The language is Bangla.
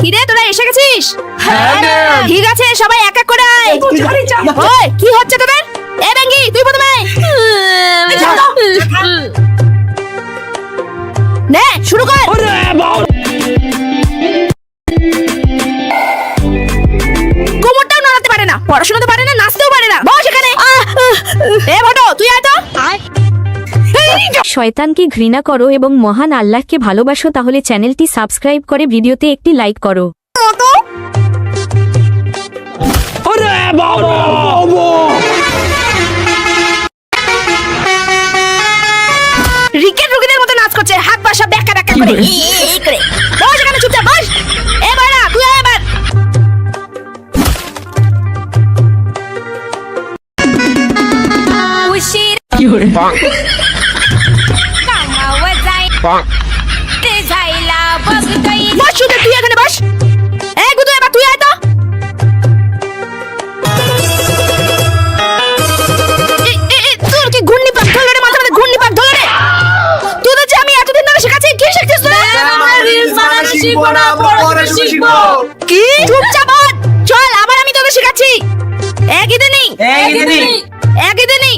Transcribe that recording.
কিরে তোরা এসে গেছিস? হ্যাঁ ম্যাম। ঠিক আছে সবাই এক এক করে আয়। ওই কি হচ্ছে তোদের? এ বেঙ্গি তুই প্রথমে আয়। নে শুরু কর। কোমরটাও নাড়াতে পারে না, পড়াশোনা তো পারে না, নাচতেও পারে না। বস এখানে। এ ভটো তুই আয় তো। শয়তানকে ঘৃণা করো এবং মহান আল্লাহকে ভালোবাসো, তাহলে চ্যানেলটি সাবস্ক্রাইব করে ভিডিওতে একটি লাইক করো। রিকেট রুগীদের মতো নাচ করছে, হাত পা সব ব্যাকা ব্যাকা করে। এই করে। বস এখানে চুপচাপ বস। এ বাড়া তুই আয় এবার। उशीर कामावर जाय ते जायला बघतोय বস শুধু তুই এখানে বস। এ গুদু এবার তুই আয় তো। তোর কি ঘূর্ণি পাক ধরলো রে, মাথার মধ্যে ঘূর্ণি পাক ধরলো রে? তোদের যে আমি এতদিন ধরে শেখাচ্ছি, কি শিখছিস তুই? কি চুপচাপ বস। চল আবার আমি তোদের শেখাচ্ছি। একই দিনই একই দিনই একই দিনই